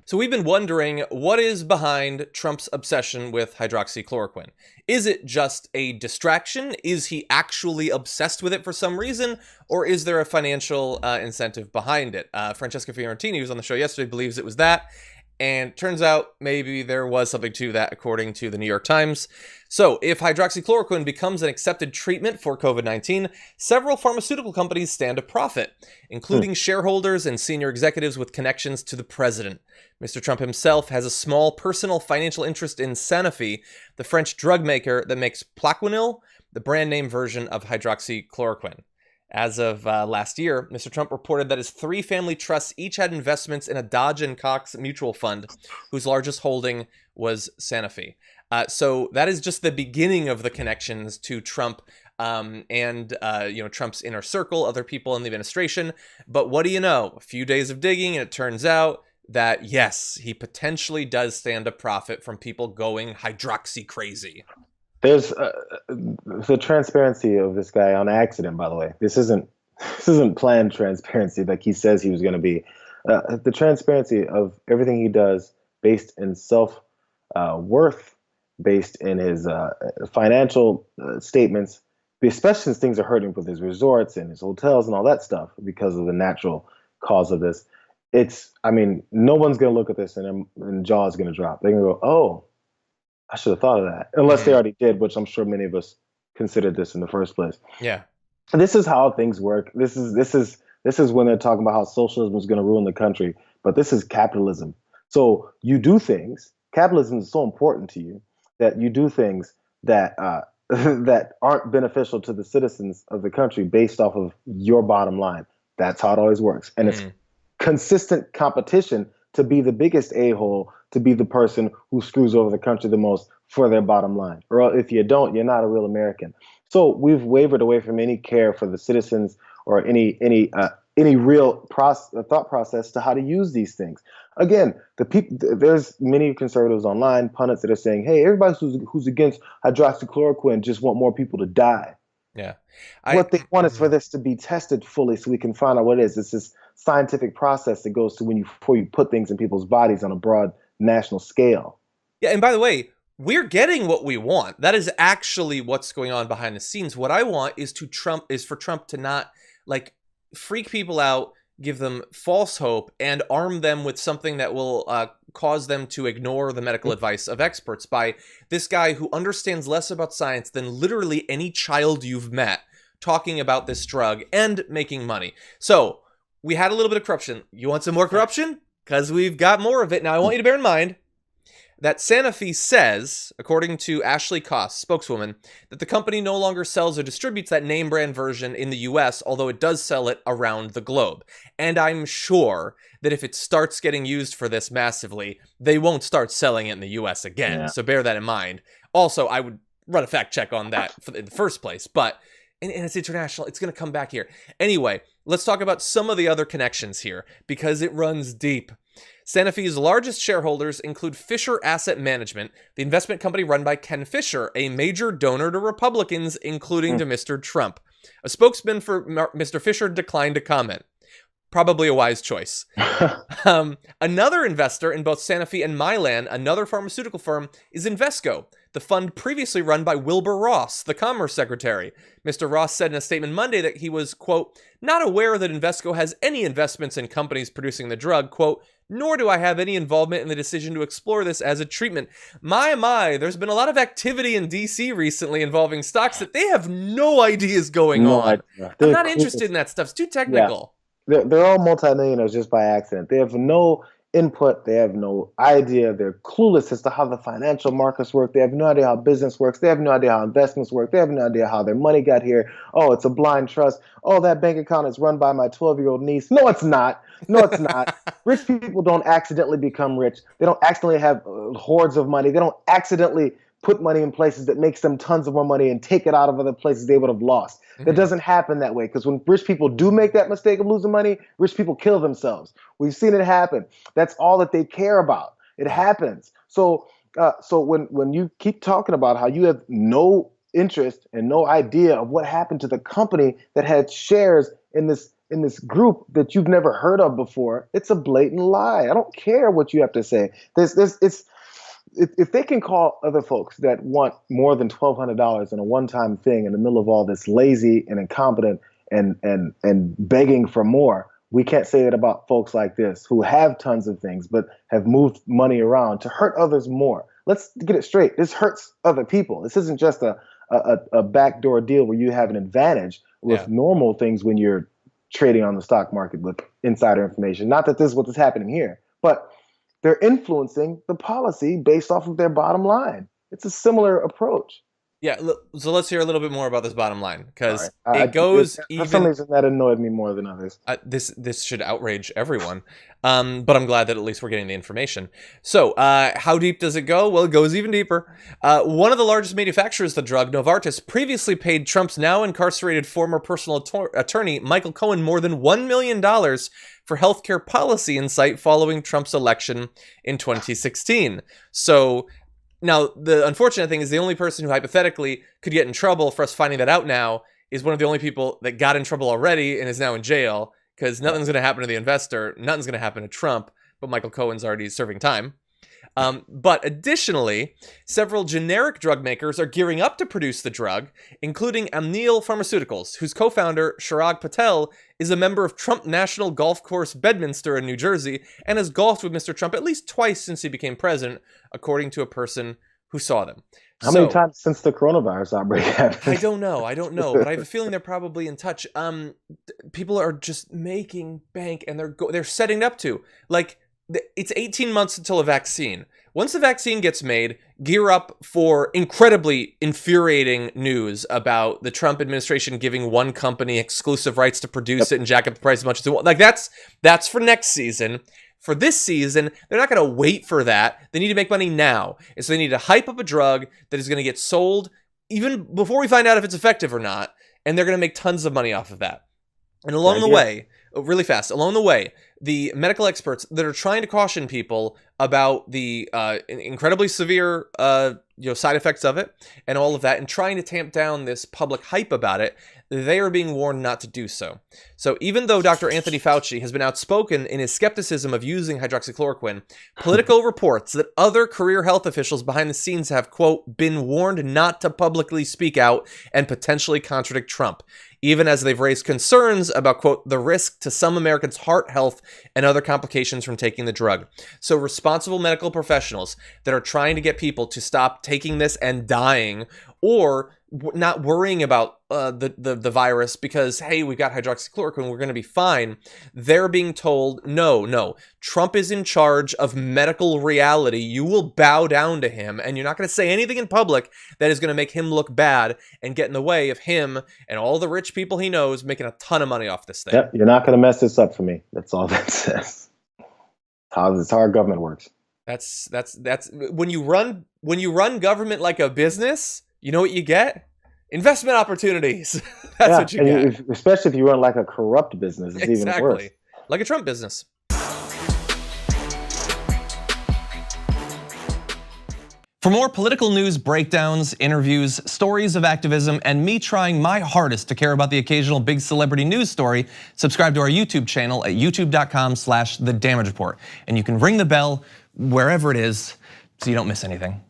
So we've been wondering what is behind Trump's obsession with hydroxychloroquine. Is it just a distraction? Is he actually obsessed with it for some reason? Or is there a financial incentive behind it? Francesca Fiorentini, who was on the show yesterday, believes it was that. And turns out maybe there was something to that, according to the New York Times. So if hydroxychloroquine becomes an accepted treatment for COVID-19, several pharmaceutical companies stand to profit, including shareholders and senior executives with connections to the president. Mr. Trump himself has a small personal financial interest in Sanofi, the French drug maker that makes Plaquenil, the brand name version of hydroxychloroquine. As of last year, Mr. Trump reported that his three family trusts each had investments in a Dodge and Cox mutual fund, whose largest holding was Sanofi. So that is just the beginning of the connections to Trump and Trump's inner circle, other people in the administration. But what do you know? A few days of digging, and it turns out that, yes, he potentially does stand to profit from people going hydroxy crazy. There's the transparency of this guy on accident, by the way. This isn't planned transparency like he says he was going to be. The transparency of everything he does based in self worth, based in his financial statements, especially since things are hurting with his resorts and his hotels and all that stuff because of the natural cause of this. No one's going to look at this and jaw is going to drop. They're going to go, oh, I should have thought of that, unless they already did, which I'm sure many of us considered this in the first place. Yeah. This is how things work. This is when they're talking about how socialism is going to ruin the country, but this is capitalism. So you do things. Capitalism is so important to you that you do things that that aren't beneficial to the citizens of the country based off of your bottom line. That's how it always works, and it's consistent competition to be the biggest a-hole, to be the person who screws over the country the most for their bottom line. Or if you don't, you're not a real American. So we've wavered away from any care for the citizens or any real thought process to how to use these things. Again, there's many conservatives online, pundits that are saying, hey, everybody who's against hydroxychloroquine just want more people to die. Yeah. What they want is for this to be tested fully so we can find out what it is. It's this scientific process that goes to before you put things in people's bodies on a broad national scale. Yeah, and by the way, we're getting what we want. That is actually what's going on behind the scenes. What I want is for Trump to not freak people out, give them false hope, and arm them with something that will cause them to ignore the medical advice of experts by this guy who understands less about science than literally any child you've met, talking about this drug and making money. So we had a little bit of corruption. You want some more corruption? Because we've got more of it. Now, I want you to bear in mind that Sanofi says, according to Ashley Koss, spokeswoman, that the company no longer sells or distributes that name brand version in the US, although it does sell it around the globe. And I'm sure that if it starts getting used for this massively, they won't start selling it in the US again. Yeah. So bear that in mind. Also, I would run a fact check on that in the first place, but and it's international. It's going to come back here. Anyway, let's talk about some of the other connections here because it runs deep. Sanofi's largest shareholders include Fisher Asset Management, the investment company run by Ken Fisher, a major donor to Republicans, including to Mr. Trump. A spokesman for Mr. Fisher declined to comment. Probably a wise choice. Another investor in both Sanofi and Mylan, another pharmaceutical firm, is Invesco, the fund previously run by Wilbur Ross, the Commerce Secretary. Mr. Ross said in a statement Monday that he was, quote, not aware that Invesco has any investments in companies producing the drug, quote, nor do I have any involvement in the decision to explore this as a treatment. My, there's been a lot of activity in DC recently involving stocks that they have no idea is going on. I'm not interested in that stuff. It's too technical. Yeah. They're all multimillionaires just by accident. They have no input. They have no idea. They're clueless as to how the financial markets work. They have no idea how business works. They have no idea how investments work. They have no idea how their money got here. Oh, it's a blind trust. Oh, that bank account is run by my 12-year-old niece. No, it's not. No, it's not. Rich people don't accidentally become rich. They don't accidentally have hordes of money. They don't accidentally put money in places that makes them tons of more money and take it out of other places they would have lost. That doesn't happen that way, because when rich people do make that mistake of losing money, rich people kill themselves. We've seen it happen. That's all that they care about. It happens. So when you keep talking about how you have no interest and no idea of what happened to the company that had shares in this in this group that you've never heard of before, it's a blatant lie. I don't care what you have to say. If they can call other folks that want more than $1,200 in a one-time thing in the middle of all this lazy and incompetent and begging for more, we can't say that about folks like this who have tons of things but have moved money around to hurt others more. Let's get it straight. This hurts other people. This isn't just a backdoor deal where you have an advantage with normal things when you're trading on the stock market with insider information. Not that this is what is happening here, but they're influencing the policy based off of their bottom line. It's a similar approach. Yeah, so let's hear a little bit more about this bottom line, because Right. it goes For some reason, that annoyed me more than others. This should outrage everyone, but I'm glad that at least we're getting the information. So, how deep does it go? Well, it goes even deeper. One of the largest manufacturers of the drug, Novartis, previously paid Trump's now-incarcerated former personal attorney, Michael Cohen, more than $1 million for healthcare policy insight following Trump's election in 2016. So, now, the unfortunate thing is the only person who hypothetically could get in trouble for us finding that out now is one of the only people that got in trouble already and is now in jail, because nothing's going to happen to the investor, nothing's going to happen to Trump, but Michael Cohen's already serving time. But additionally, several generic drug makers are gearing up to produce the drug, including Amneal Pharmaceuticals, whose co-founder, Chirag Patel, is a member of Trump National Golf Course Bedminster in New Jersey and has golfed with Mr. Trump at least twice since he became president, according to a person who saw them. How many times since the coronavirus outbreak happened? I don't know, but I have a feeling they're probably in touch. People are just making bank, and they're setting up to, like, it's 18 months until a vaccine. Once the vaccine gets made, gear up for incredibly infuriating news about the Trump administration giving one company exclusive rights to produce it and jack up the price as much as they want. Like, that's for next season. For this season, they're not going to wait for that. They need to make money now. And so they need to hype up a drug that is going to get sold even before we find out if it's effective or not. And they're going to make tons of money off of that. And along the way, really fast, along the way, the medical experts that are trying to caution people about the incredibly severe side effects of it and all of that, and trying to tamp down this public hype about it, they are being warned not to do so. So even though Dr. Anthony Fauci has been outspoken in his skepticism of using hydroxychloroquine, Politico reports that other career health officials behind the scenes have, quote, been warned not to publicly speak out and potentially contradict Trump, even as they've raised concerns about, quote, the risk to some Americans' heart health and other complications from taking the drug. So responsible medical professionals that are trying to get people to stop taking this and dying, or not worrying about the virus because, hey, we've got hydroxychloroquine, we're going to be fine. They're being told, no, Trump is in charge of medical reality. You will bow down to him, and you're not going to say anything in public that is going to make him look bad and get in the way of him and all the rich people he knows making a ton of money off this thing. Yep, you're not going to mess this up for me. That's all that says. That's how our government works. That's when you run government like a business. You know what you get? Investment opportunities. That's what you get. Especially if you run like a corrupt business. It's even worse. Like a Trump business. For more political news breakdowns, interviews, stories of activism, and me trying my hardest to care about the occasional big celebrity news story, subscribe to our YouTube channel at youtube.com/thedamagereport. And you can ring the bell wherever it is so you don't miss anything.